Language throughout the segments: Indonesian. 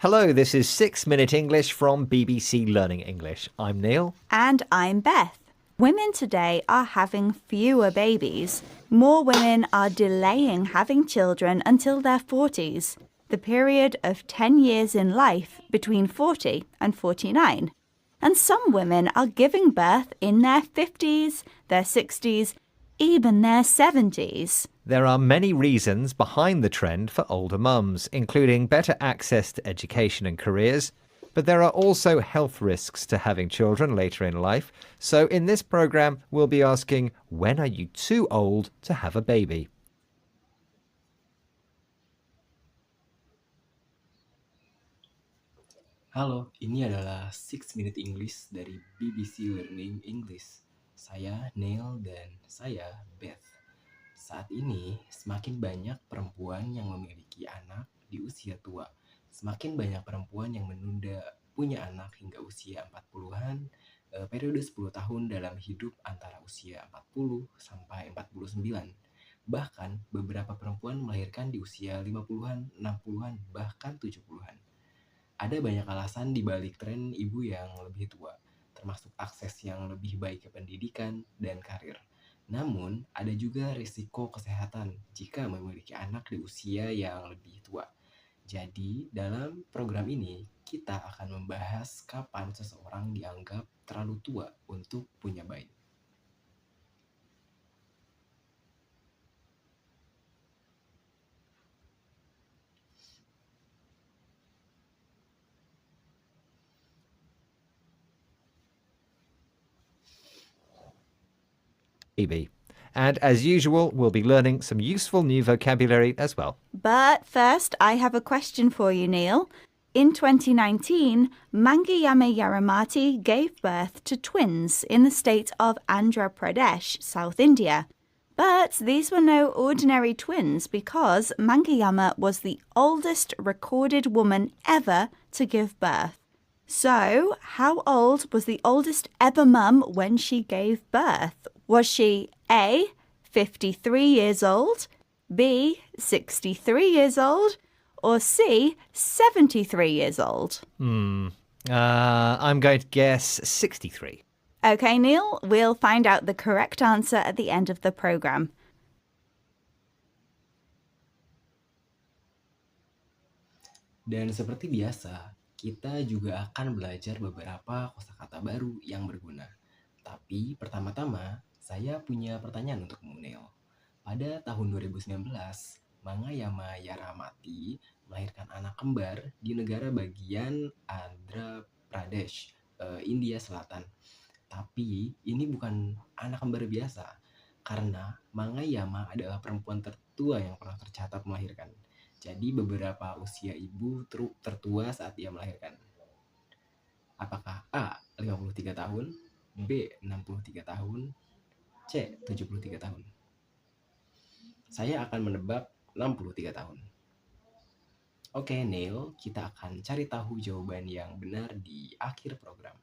Hello, this is 6 Minute English from BBC Learning English. I'm Neil. And I'm Beth. Women today are having fewer babies. More women are delaying having children until their 40s, the period of 10 years in life between 40 and 49. And some women are giving birth in their 50s, their 60s, even their 70s. There are many reasons behind the trend for older mums, including better access to education and careers. But there are also health risks to having children later in life. So in this program, we'll be asking, when are you too old to have a baby? Halo, ini adalah 6 Minute English dari BBC Learning English. Saya Neil dan saya Beth. Saat ini, semakin banyak perempuan yang memiliki anak di usia tua. Semakin banyak perempuan yang menunda punya anak hingga usia 40-an, periode 10 tahun dalam hidup antara usia 40 sampai 49. Bahkan, beberapa perempuan melahirkan di usia 50-an, 60-an, bahkan 70-an. Ada banyak alasan di balik tren ibu yang lebih tua, termasuk akses yang lebih baik ke pendidikan dan karir. Namun, ada juga risiko kesehatan jika memiliki anak di usia yang lebih tua. Jadi, dalam program ini, kita akan membahas kapan seseorang dianggap terlalu tua untuk punya bayi. Baby. And as usual, we'll be learning some useful new vocabulary as well. But first, I have a question for you, Neil. In 2019, Mangayama Yaramati gave birth to twins in the state of Andhra Pradesh, South India. But these were no ordinary twins because Mangayama was the oldest recorded woman ever to give birth. So, how old was the oldest ever mum when she gave birth? Was she A, 53 years old, B, 63 years old, or C, 73 years old? I'm going to guess 63. Okay, Neil, we'll find out the correct answer at the end of the program. Dan seperti biasa, kita juga akan belajar beberapa kosakata baru yang berguna. Tapi pertama-tama, saya punya pertanyaan untukmu, Neil. Pada tahun 2019, Mangayama Yaramati melahirkan anak kembar di negara bagian Andhra Pradesh, India Selatan. Tapi ini bukan anak kembar biasa, karena Mangayama adalah perempuan tertua yang pernah tercatat melahirkan. Jadi beberapa usia ibu tertua saat ia melahirkan. Apakah A. 53 tahun, B. 63 tahun, C. 73 tahun? Saya akan menebak 63 tahun. Oke, Neil, kita akan cari tahu jawaban yang benar di akhir program.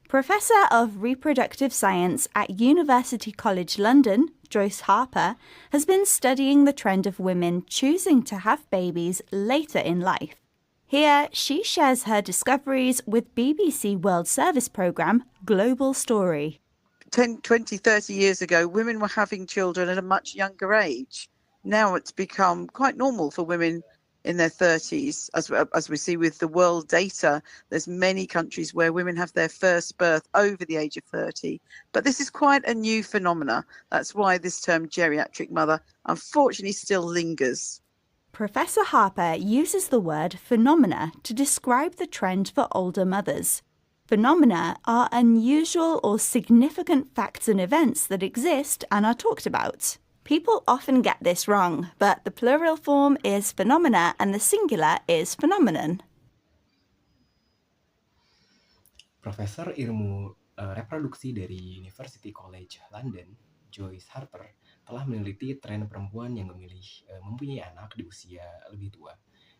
Professor of Reproductive Science at University College London, Joyce Harper, has been studying the trend of women choosing to have babies later in life. Here, she shares her discoveries with BBC World Service programme Global Story. 10, 20, 30 years ago, women were having children at a much younger age. Now it's become quite normal for women in their 30s. As we see with the world data, there's many countries where women have their first birth over the age of 30. But this is quite a new phenomena. That's why this term geriatric mother unfortunately still lingers. Professor Harper uses the word phenomena to describe the trend for older mothers. Phenomena are unusual or significant facts and events that exist and are talked about. People often get this wrong, but the plural form is phenomena and the singular is phenomenon. Profesor ilmu reproduksi dari University College London, Joyce Harper, telah meneliti tren perempuan yang mempunyai anak di usia lebih tua.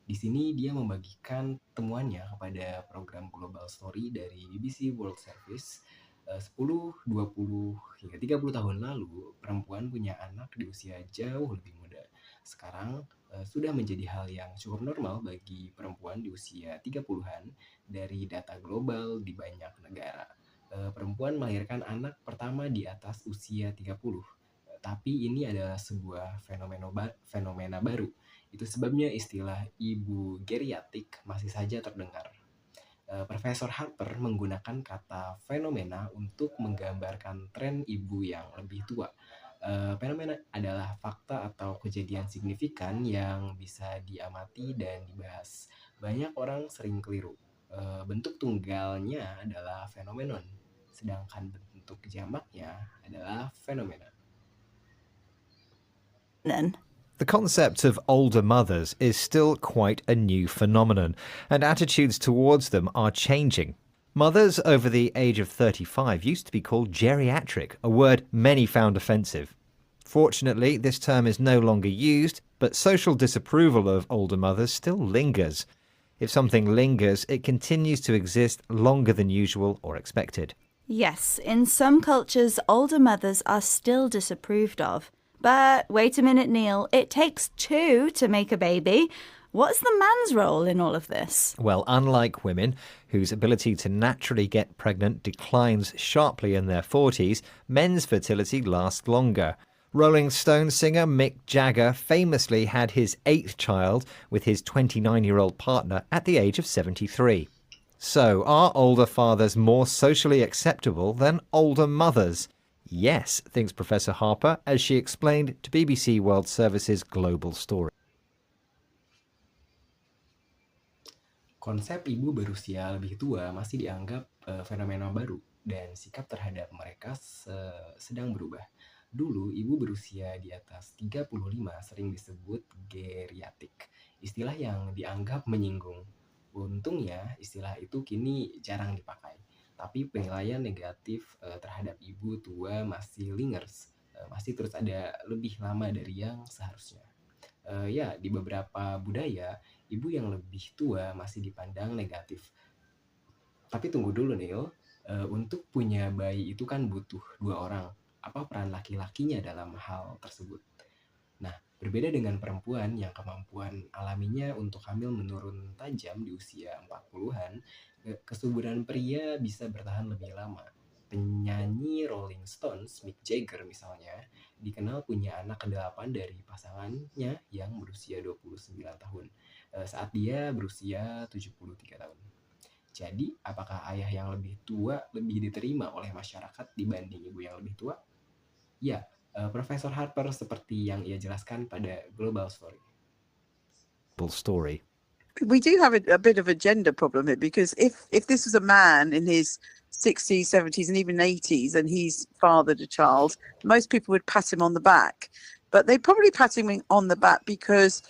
Di sini dia membagikan temuannya kepada program Global Story dari BBC World Service. 10, 20, hingga 30 tahun lalu, perempuan punya anak di usia jauh lebih muda. Sekarang sudah menjadi hal yang cukup normal bagi perempuan di usia 30-an dari data global di banyak negara. Perempuan melahirkan anak pertama di atas usia 30. Tapi ini adalah sebuah fenomena baru. Itu sebabnya istilah ibu geriatik masih saja terdengar. Profesor Harper menggunakan kata fenomena untuk menggambarkan tren ibu yang lebih tua. Fenomena adalah fakta atau kejadian signifikan yang bisa diamati dan dibahas. Banyak orang sering keliru. Bentuk tunggalnya adalah fenomenon, sedangkan bentuk jamaknya adalah fenomena. The concept of older mothers is still quite a new phenomenon, and attitudes towards them are changing. Mothers over the age of 35 used to be called geriatric, a word many found offensive. Fortunately, this term is no longer used, but social disapproval of older mothers still lingers. If something lingers, it continues to exist longer than usual or expected. Yes, in some cultures, older mothers are still disapproved of. But wait a minute, Neil. It takes two to make a baby. What's the man's role in all of this? Well, unlike women, whose ability to naturally get pregnant declines sharply in their 40s, men's fertility lasts longer. Rolling Stone singer Mick Jagger famously had his 8th child with his 29-year-old partner at the age of 73. So, are older fathers more socially acceptable than older mothers? Yes, thinks Professor Harper, as she explained to BBC World Service's Global Story. Konsep ibu berusia lebih tua masih dianggap fenomena baru dan sikap terhadap mereka sedang berubah. Dulu, ibu berusia di atas 35 sering disebut geriatik, istilah yang dianggap menyinggung. Untungnya, istilah itu kini jarang dipakai. Tapi penilaian negatif terhadap ibu tua masih lingers, masih terus ada lebih lama dari yang seharusnya. Ya, di beberapa budaya, ibu yang lebih tua masih dipandang negatif. Tapi tunggu dulu, Neil. Untuk punya bayi itu kan butuh 2 orang. Apa peran laki-lakinya dalam hal tersebut? Nah, berbeda dengan perempuan yang kemampuan alaminya untuk hamil menurun tajam di usia 40-an, kesuburan pria bisa bertahan lebih lama. Penyanyi Rolling Stones, Mick Jagger misalnya, dikenal punya anak ke-8 dari pasangannya yang berusia 29 tahun, saat dia berusia 73 tahun. Jadi, apakah ayah yang lebih tua lebih diterima oleh masyarakat dibanding ibu yang lebih tua? Ya, Profesor Harper seperti yang ia jelaskan pada Global Story. We do have a bit of a gender problem here, because if this was a man in his 60s, 70s, and even 80s, and he's fathered a child, most people would pat him on the back. But they probably pat him on the back because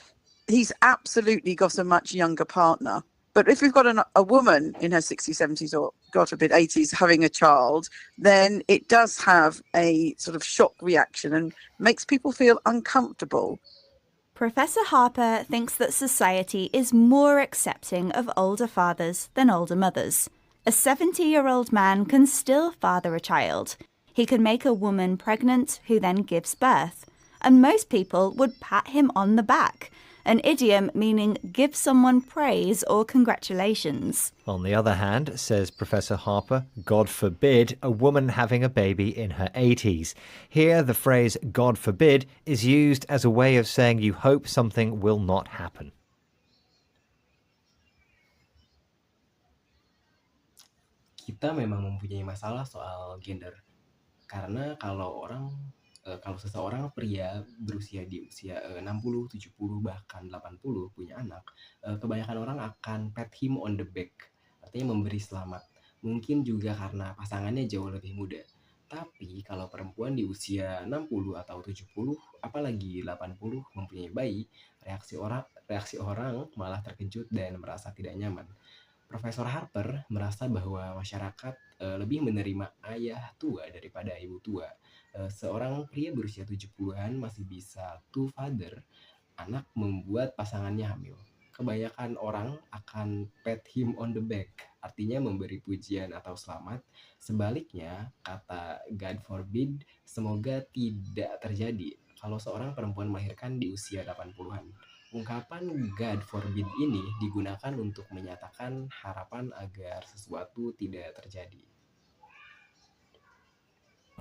he's absolutely got a much younger partner. But if we've got a woman in her 60s, 70s, or God forbid 80s having a child, then it does have a sort of shock reaction and makes people feel uncomfortable. Professor Harper thinks that society is more accepting of older fathers than older mothers. A 70-year-old man can still father a child. He can make a woman pregnant who then gives birth. And most people would pat him on the back, an idiom meaning give someone praise or congratulations. On the other hand, says Professor Harper, God forbid a woman having a baby in her 80s. Here, the phrase God forbid is used as a way of saying you hope something will not happen. Kita memang mempunyai masalah soal gender. Karena kalau seseorang pria berusia di usia 60, 70, bahkan 80 punya anak, kebanyakan orang akan pat him on the back, artinya memberi selamat. Mungkin juga karena pasangannya jauh lebih muda. Tapi kalau perempuan di usia 60 atau 70, apalagi 80 mempunyai bayi, reaksi orang malah terkejut dan merasa tidak nyaman. Profesor Harper merasa bahwa masyarakat lebih menerima ayah tua daripada ibu tua. Seorang pria berusia 70-an masih bisa to father anak membuat pasangannya hamil. Kebanyakan orang akan pat him on the back, artinya memberi pujian atau selamat. Sebaliknya, kata God forbid, semoga tidak terjadi kalau seorang perempuan melahirkan di usia 80-an. Ungkapan God forbid ini digunakan untuk menyatakan harapan agar sesuatu tidak terjadi.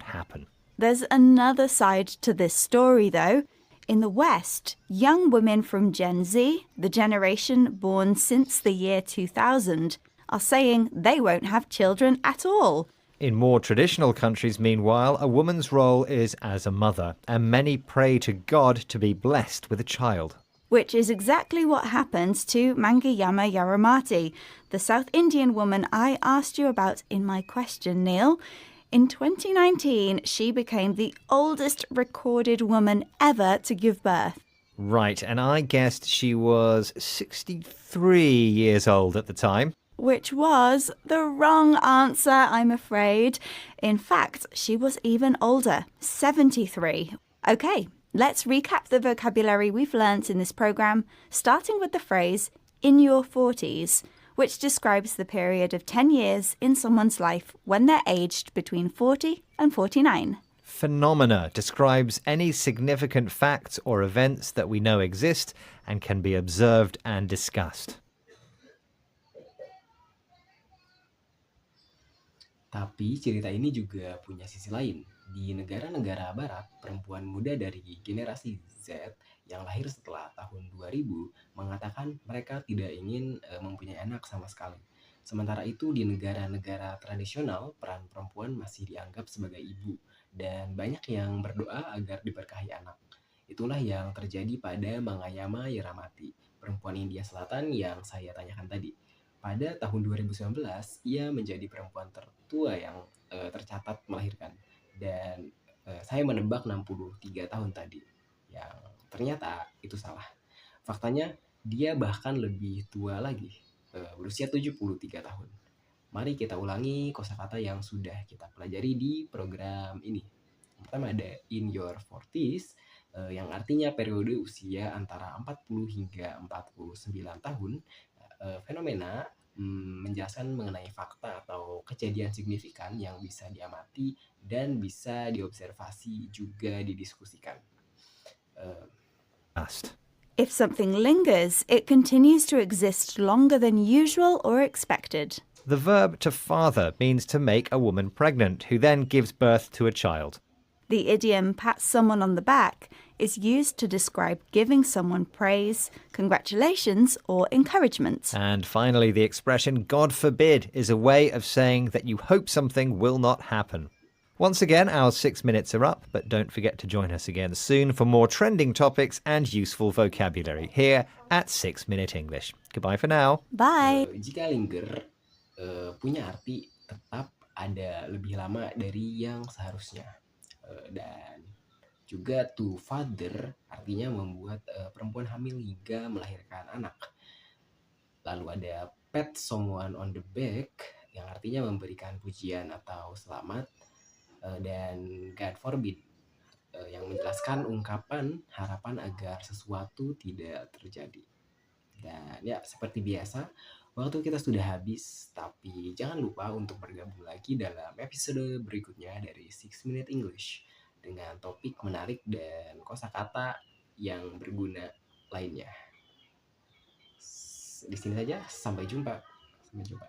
Happen. There's another side to this story, though. In the West, young women from Gen Z, the generation born since the year 2000, are saying they won't have children at all. In more traditional countries, meanwhile, a woman's role is as a mother, and many pray to God to be blessed with a child. Which is exactly what happened to Mangayama Yaramati, the South Indian woman I asked you about in my question, Neil. In 2019, she became the oldest recorded woman ever to give birth. Right, and I guessed she was 63 years old at the time. Which was the wrong answer, I'm afraid. In fact, she was even older, 73. Okay, let's recap the vocabulary we've learnt in this program, starting with the phrase, in your 40s, which describes the period of 10 years in someone's life when they're aged between 40 and 49. Phenomena describes any significant facts or events that we know exist and can be observed and discussed. Tapi cerita ini juga punya sisi lain. Di negara-negara barat, perempuan muda dari generasi Z yang lahir setelah tahun 2000 mengatakan mereka tidak ingin mempunyai anak sama sekali. Sementara itu di negara-negara tradisional, peran perempuan masih dianggap sebagai ibu dan banyak yang berdoa agar diberkahi anak. Itulah yang terjadi pada Mangayama Yaramati, perempuan India Selatan yang saya tanyakan tadi. Pada tahun 2019, ia menjadi perempuan tertua yang tercatat melahirkan. Dan saya menebak 63 tahun tadi. Yang ternyata itu salah. Faktanya, dia bahkan lebih tua lagi, berusia 73 tahun. Mari kita ulangi kosakata yang sudah kita pelajari di program ini. Pertama ada in your 40s, yang artinya periode usia antara 40 hingga 49 tahun. Fenomena menjelaskan mengenai fakta atau kejadian signifikan yang bisa diamati dan bisa diobservasi juga didiskusikan. If something lingers, it continues to exist longer than usual or expected. The verb to father means to make a woman pregnant, who then gives birth to a child. The idiom pat someone on the back is used to describe giving someone praise, congratulations, or encouragement. And finally, the expression God forbid is a way of saying that you hope something will not happen. Once again, our 6 minutes are up, but don't forget to join us again soon for more trending topics and useful vocabulary here at 6 Minute English. Goodbye for now. Bye. Jika linger punya arti tetap ada lebih lama dari yang seharusnya. Dan juga to father artinya membuat perempuan hamil hingga melahirkan anak. Lalu ada pat someone on the back yang artinya memberikan pujian atau selamat. Dan God forbid yang menjelaskan ungkapan harapan agar sesuatu tidak terjadi. Dan ya seperti biasa, waktu kita sudah habis, tapi jangan lupa untuk bergabung lagi dalam episode berikutnya dari 6 Minute English dengan topik menarik dan kosakata yang berguna lainnya. Di sini saja, sampai jumpa. Sampai jumpa.